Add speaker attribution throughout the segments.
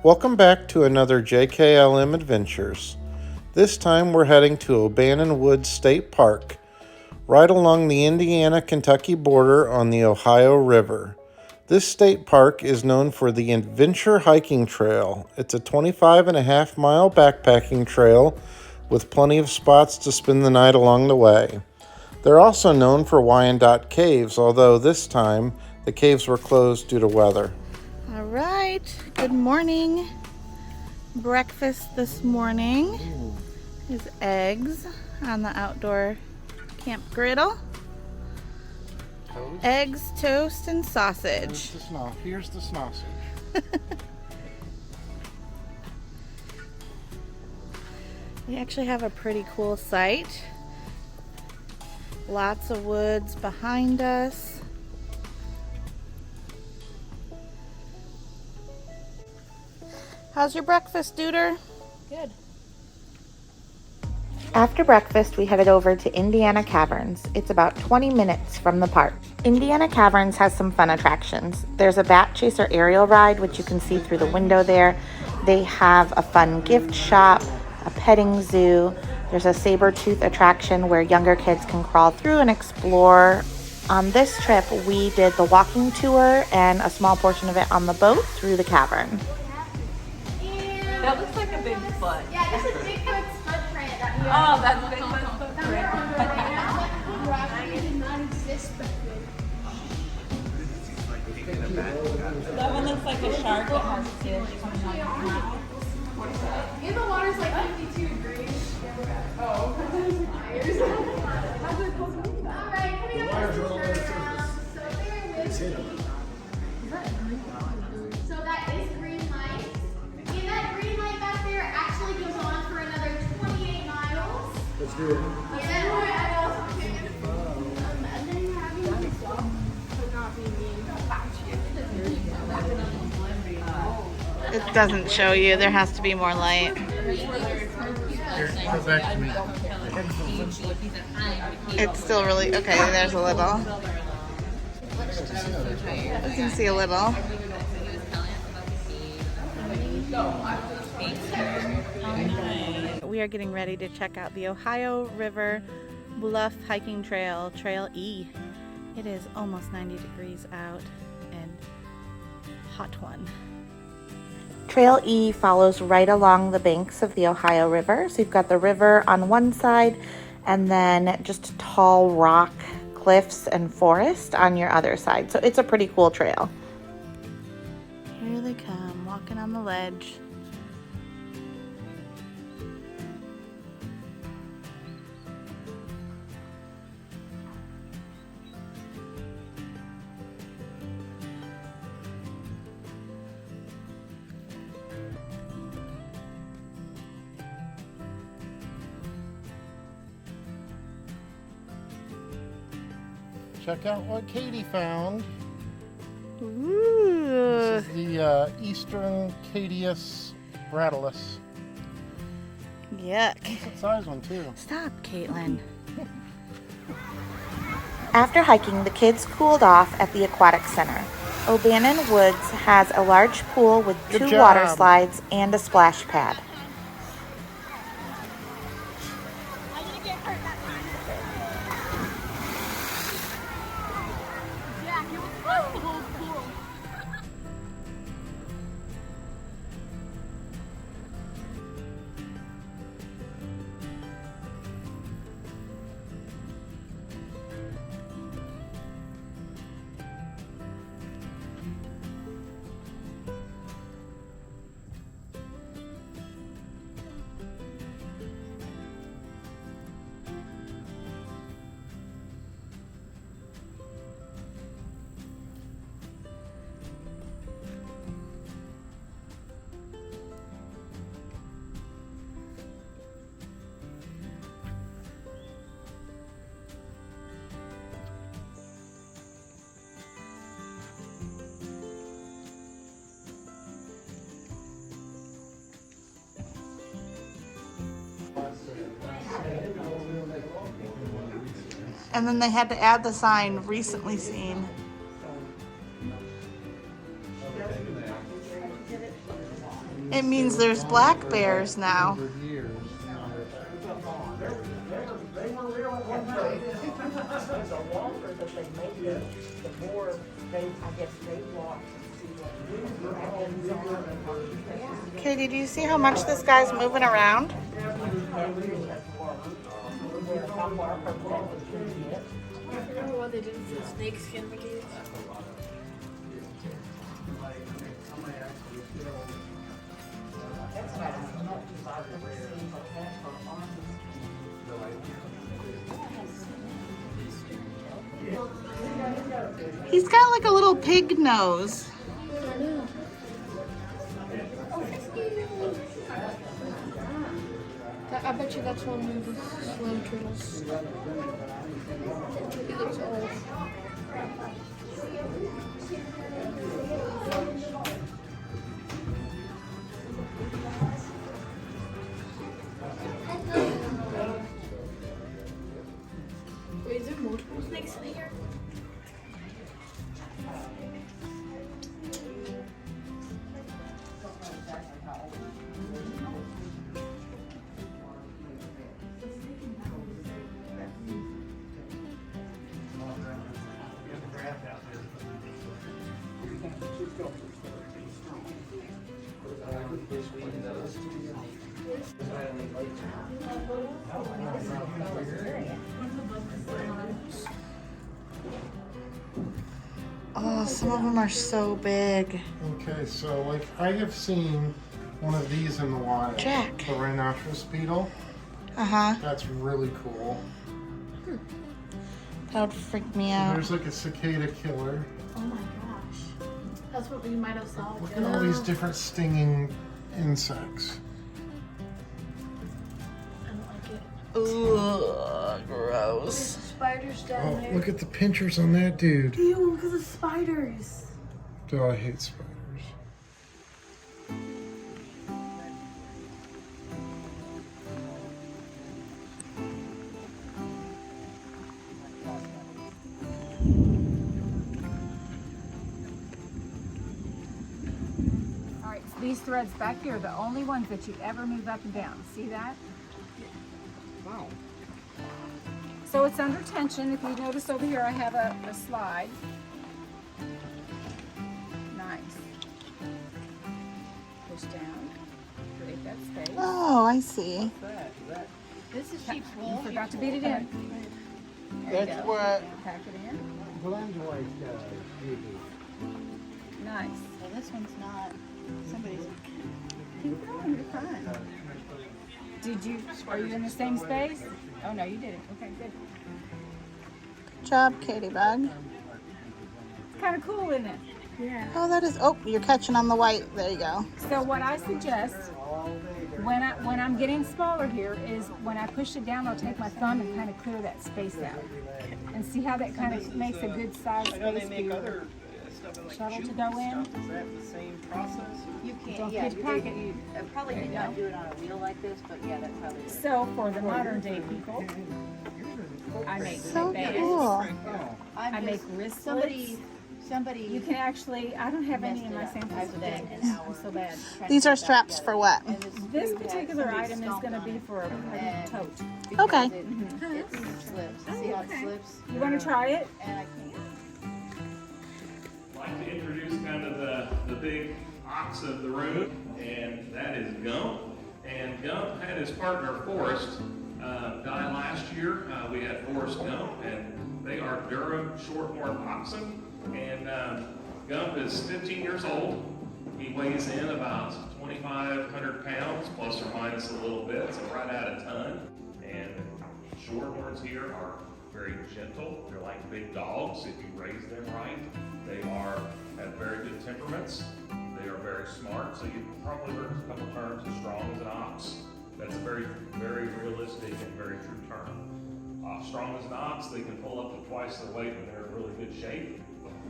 Speaker 1: Welcome back to another JKLM Adventures. This time we're heading to Obannon Woods State Park, right along the Indiana-Kentucky border on the Ohio River. This state park is known for the Adventure Hiking Trail. It's a 25.5-mile backpacking trail with plenty of spots to spend the night along the way. They're also known for Wyandotte Caves, although this time the caves were closed due to weather.
Speaker 2: All right, good morning. Breakfast this morning is eggs on the outdoor camp griddle.
Speaker 1: Toast?
Speaker 2: Eggs, toast, and sausage.
Speaker 1: Here's the sausage.
Speaker 2: We actually have a pretty cool site. Lots of woods behind us. How's your breakfast, Duder?
Speaker 3: Good.
Speaker 2: After breakfast, we headed over to Indiana Caverns. It's about 20 minutes from the park. Indiana Caverns has some fun attractions. There's a bat chaser aerial ride, which you can see through the window there. They have a fun gift shop, a petting zoo. There's a saber-tooth attraction where younger kids can crawl through and explore. On this trip, we did the walking tour and a small portion of it on the boat through the cavern.
Speaker 3: That looks like a Bigfoot.
Speaker 4: Yeah, this is Bigfoot's footprint.
Speaker 3: Oh, that's Bigfoot's footprint.
Speaker 4: Rock did not exist back then.
Speaker 3: That one looks like a shark that has teeth.
Speaker 4: In the water's like 52 degrees. Oh. Alright, coming up to the turnaround. So bear with me. So that is green light. And that green light back there actually goes on for another 28 miles.
Speaker 1: Let's do it.
Speaker 4: Yeah, I know. And then you're having to stop for not being mean.
Speaker 2: It doesn't show you. There has to be more light.
Speaker 1: Here, go back to me.
Speaker 2: It's still really okay. There's a little. You can see a little. We are getting ready to check out the Ohio River Bluff hiking trail, Trail E. It is almost 90 degrees out and hot one. Trail E follows right along the banks of the Ohio River. So you've got the river on one side and then just tall rock cliffs and forest on your other side. So it's a pretty cool trail. Here they come, walking on the ledge.
Speaker 1: Check out what Katie found.
Speaker 2: Ooh.
Speaker 1: This is the Eastern Cadius bratylus.
Speaker 2: Yuck.
Speaker 1: Good size one too.
Speaker 2: Stop, Caitlin. After hiking, the kids cooled off at the Aquatic Center. Obannon Woods has a large pool with
Speaker 1: Good
Speaker 2: 2
Speaker 1: job.
Speaker 2: water slides and a splash pad. And then they had to add the sign, recently seen. It means there's black bears now.
Speaker 5: The longer that they make it, the more they, I guess, they walk and see what happens on.
Speaker 2: Katie, do you see how much this guy's moving around?
Speaker 3: Why they didn't put snake skin in the cage?
Speaker 2: He's got like a little pig nose.
Speaker 3: I bet you that's one of the slime turtles. He looks old. Wait, is there multiple snakes in here?
Speaker 2: Oh, some of them are so big.
Speaker 1: Okay, so like I have seen one of these in the wild.
Speaker 2: Jack.
Speaker 1: The rhinoceros beetle.
Speaker 2: Uh-huh.
Speaker 1: That's really cool.
Speaker 2: That would freak me out.
Speaker 1: There's like a cicada killer.
Speaker 3: Oh my gosh. That's what we might have saw.
Speaker 1: Look at all these different stinging insects.
Speaker 3: I don't like it.
Speaker 2: Ugh, gross.
Speaker 3: Spiders down
Speaker 1: Oh,
Speaker 3: there.
Speaker 1: look at the pinchers on that dude.
Speaker 3: Ew, look at the spiders.
Speaker 1: Oh, I hate spiders.
Speaker 6: All right, so these threads back here are the only ones that you ever move up and down. See that?
Speaker 1: Wow.
Speaker 6: So it's under tension. If you notice over here, I have a slide. Nice. Push down. Create that space.
Speaker 2: Oh, I see.
Speaker 3: This is sheep's
Speaker 6: You
Speaker 3: wool.
Speaker 6: forgot to beat it in. There you
Speaker 2: That's
Speaker 6: go.
Speaker 2: what.
Speaker 6: Pack it in.
Speaker 5: Glendoy
Speaker 6: Nice.
Speaker 2: Well, this one's not. Somebody's.
Speaker 6: Keep going. You're fine. Are you in the same space? Oh no, you did it. Okay, good.
Speaker 2: Good job, Katie Bug.
Speaker 6: It's kind of cool, isn't it?
Speaker 2: Oh, that is. Oh, you're catching on the white. There you go.
Speaker 6: So what I suggest when I'm getting smaller here is when I push it down, I'll take my thumb and kind of clear that space out. And see how that kind of makes a good size space for your shuttle to go in?
Speaker 7: Is that the same process?
Speaker 8: You
Speaker 6: Don't
Speaker 8: can't, yeah,
Speaker 6: pack it.
Speaker 8: you probably
Speaker 6: There
Speaker 8: did
Speaker 6: you
Speaker 8: not
Speaker 6: go.
Speaker 8: do it on a wheel like this, but yeah, that's how they do it.
Speaker 6: So for the modern day people, I make
Speaker 2: So
Speaker 6: bands.
Speaker 2: cool.
Speaker 6: I make wrist
Speaker 8: Somebody,
Speaker 6: slits. You can actually, I don't have any in my samples today. I'm so bad.
Speaker 2: These are straps for what?
Speaker 6: This particular item is going to be for a tote.
Speaker 2: Okay.
Speaker 8: It slips. See how it slips?
Speaker 6: You want to try it?
Speaker 8: And I can't.
Speaker 9: I'd like to introduce kind of the big ox of the room, and that is Gump. And Gump had his partner Forrest die last year. We had Forrest Gump, and they are Durham shorthorn oxen. And Gump is 15 years old. He weighs in about 2,500 pounds, plus or minus a little bit, so right at a ton. And shorthorns here are very gentle. They're like big dogs if you raise them right. They have very good temperaments. They are very smart, so you probably heard a couple terms as strong as an ox. That's a very, very realistic and very true term. Strong as an ox, they can pull up to twice their weight when they're in really good shape.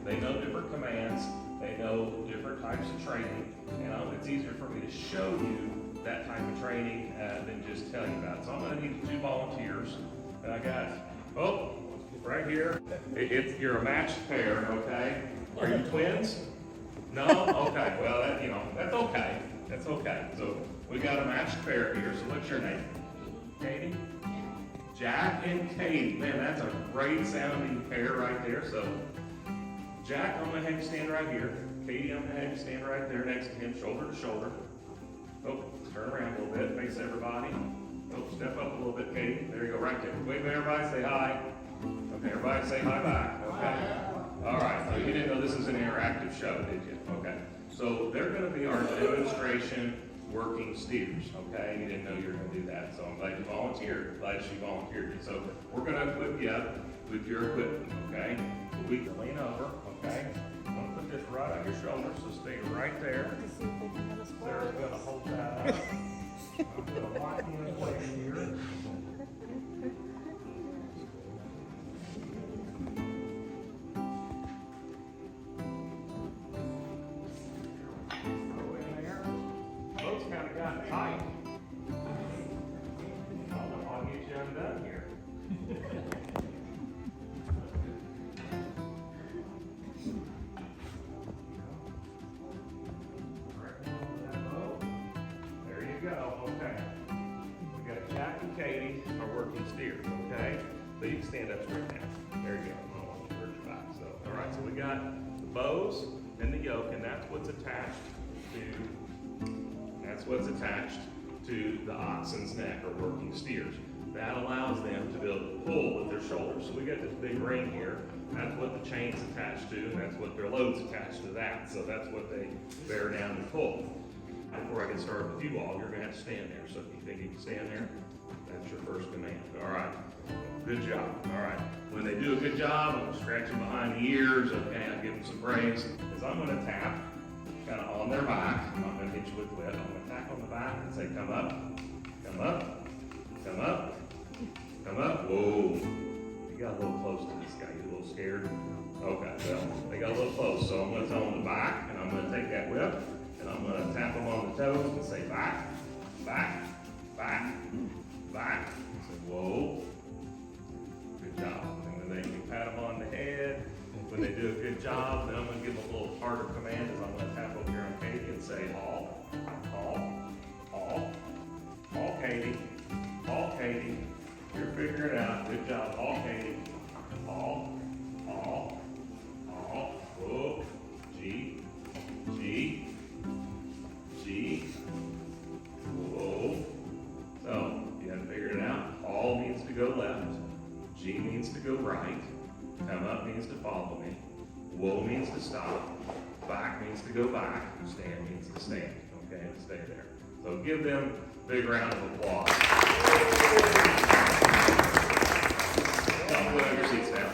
Speaker 9: They know different commands. They know different types of training. It's easier for me to show you that type of training than just tell you about it. So I'm going to need 2 volunteers. And I got, right here. You're a matched pair, okay? Are you twins? No? Okay, well, that's okay. That's okay. So we got a matched pair here. So what's your name? Katie? Jack and Katie. Man, that's a great sounding pair right there. So Jack, I'm gonna have you stand right here. Katie, I'm gonna have you stand right there next to him, shoulder to shoulder. Oh, turn around a little bit, face everybody. Oh, step up a little bit, Katie. There you go, right there. Wave at everybody, say hi. Okay, everybody say hi back, okay? All right, so you didn't know this is an interactive show, did you? Okay. So they're gonna be our demonstration working steers, okay? You didn't know you were gonna do that, so I'm glad you volunteered. Glad she volunteered. So we're gonna equip you up with your equipment, okay? So we can lean over, okay? I'm gonna put this right on your shoulder, so stay right there. Sarah's gonna hold that up. I'm gonna lock you in place here. Throw in there. Boat's kind of got tight. I'll get you undone here. There you go, okay. We got Jack and Katie are working steers, okay? So you can stand up straight now. There you go. I don't want you to hurt your back. So, all right, so we got the bows and the yoke, and that's what's attached to the oxen's neck or working steers. That allows them to be able to pull with their shoulders. So we got this big ring here. That's what the chain's attached to, and that's what their load's attached to that. So that's what they bear down and pull. Before I get started with you all, you're gonna have to stand there. So if you think you can stand there, that's your first command. All right, good job. All right, when they do a good job, I'm gonna scratch them behind the ears. Okay, I'll give them some praise. Because I'm gonna tap kind of on their back. I'm not gonna hit you with whip. I'm gonna tap on the back and say, come up, come up, come up, come up. Whoa, you got a little close to this guy. You a little scared? Okay, well, they got a little close. So I'm gonna tell them to back, and I'm gonna take that whip, and I'm gonna tap them on the toes and say back, back, back, back. Say, whoa, good job. And then you pat them on the head. When they do a good job, then I'm gonna give them a little harder command as I'm gonna tap over here on Katie and say, haul, haul, haul, haul Katie, haul Katie. You're figuring it out. Good job, haul Katie, haul, haul, haul, whoa, G, G, G, whoa. So, you haven't figured it out. Haul means to go left, G means to go right. Come up means to follow me. Whoa means to stop. Back means to go back. Stand means to stand. Okay, and stay there. So give them a big round of applause. Don't put your seats down.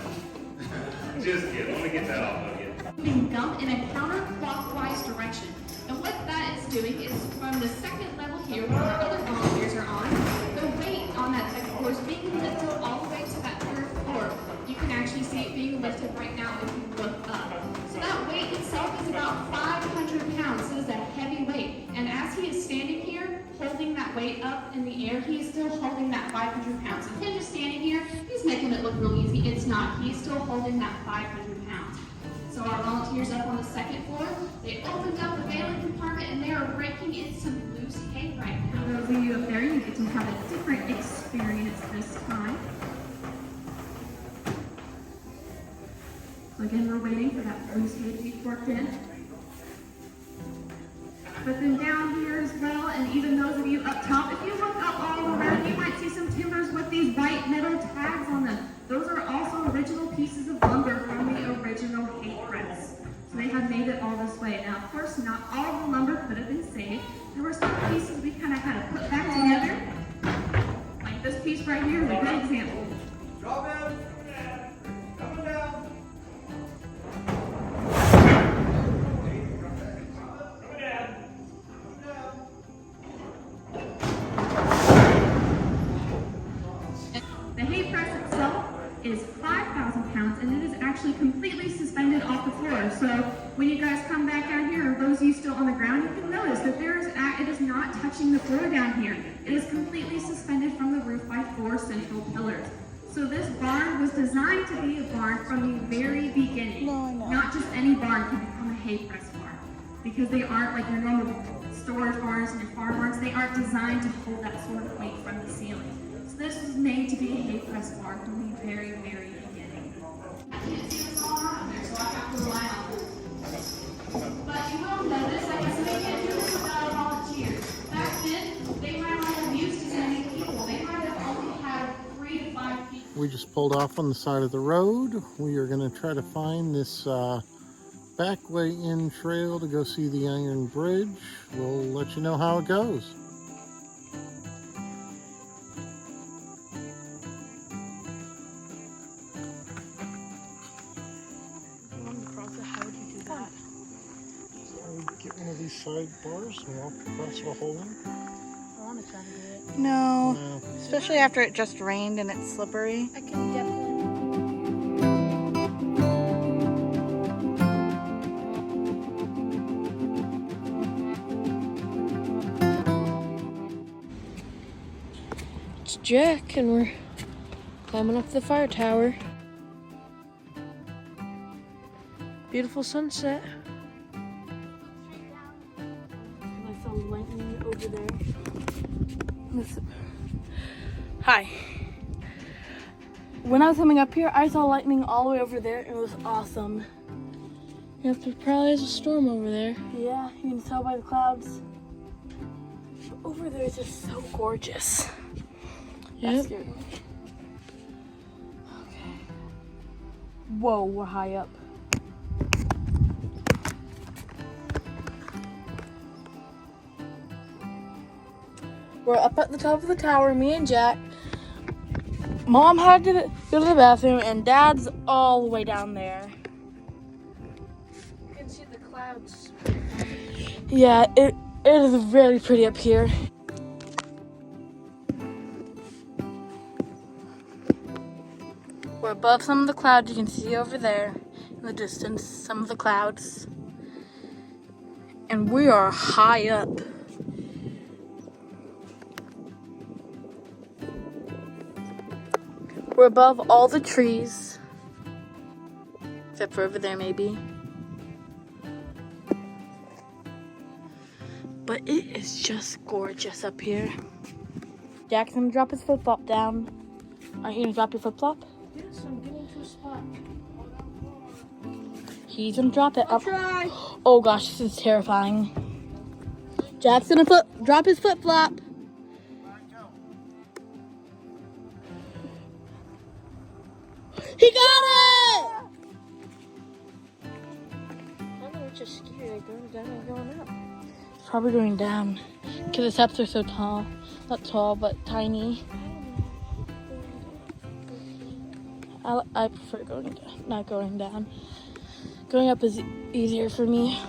Speaker 9: Just kidding. Let me get that off of you.
Speaker 4: Moving gum in a counterclockwise direction. And what that is doing is from the second level here, where our other volunteers are on, the weight on that second floor is being lifted all the way to that third floor. You can actually see it being lifted right now if you look up. So that weight itself is about 500 pounds. So it's a heavy weight. And as he is standing here, holding that weight up in the air, he is still holding that 500 pounds. So him just standing here, he's making it look real easy. It's not. He's still holding that 500 pounds. So our volunteers up on the second floor, they opened up the baling compartment and they are raking in some loose hay right now. For those of you up there, you get to have a different experience this time. Again, we're waiting for that loose hay to be forked in. But then down here as well, and even those of you up top, if you look up all around, you might see some timbers with these white metal tags on them. Those are also original pieces of lumber from the original hay press. So they have made it all this way. Now, of course, not all of the lumber could have been saved. There were some pieces we kind of had to put back together. Like this piece right here is a good example.
Speaker 7: Drop in. Coming down.
Speaker 4: The hay press itself is 5,000 pounds and it is actually completely suspended off the floor. So when you guys come back out here, or those of you still on the ground, you can notice that it is not touching the floor down here. It is completely suspended from the roof by 4 central pillars. So this barn was designed to be a barn from the very beginning. Not just any barn can become a hay press barn, because they aren't like your normal storage barns and your farm barns, they aren't designed to hold that sort of weight from the ceiling. So this was made to be a hay press barn from the very, very beginning. I can't see what's all around there, so I have to rely on them. But you will notice, like I said, they can't do this without a volunteer. Back then, they might not have used as many people. They might have only had 3 to 5 people.
Speaker 1: We just pulled off on the side of the road. We are going to try to find this back way in trail to go see the Iron Bridge. We'll let you know how it goes. Get one of these side bars and walk across the whole one.
Speaker 8: I want to try to do it.
Speaker 2: No, especially after it just rained and it's slippery.
Speaker 8: I can definitely.
Speaker 3: It's Jack, and we're climbing up the fire tower. Beautiful sunset. I saw lightning over there. Hi. When I was coming up here, I saw lightning all the way over there, and it was awesome. There probably is a storm over there. Yeah, you can tell by the clouds. Over there is just so gorgeous. Yep. Okay. Whoa, we're high up. We're up at the top of the tower, me and Jack. Mom had to go to the bathroom, and Dad's all the way down there. You can see the clouds. Yeah, it is really pretty up here. We're above some of the clouds. You can see over there in the distance some of the clouds. And we are high up. We're above all the trees. Except for over there maybe. But it is just gorgeous up here. Jack's gonna drop his flip-flop down. Aren't you gonna drop your flip-flop?
Speaker 8: Yes, I'm getting to a spot.
Speaker 3: He's gonna drop it up.
Speaker 8: Try.
Speaker 3: Oh gosh, this is terrifying. Jack's gonna drop his flip-flop. He got it!
Speaker 8: I don't know which is scary, like going down or going up.
Speaker 3: It's probably going down. Because the steps are so tall. Not tall, but tiny. I prefer going down, not going down. Going up is easier for me.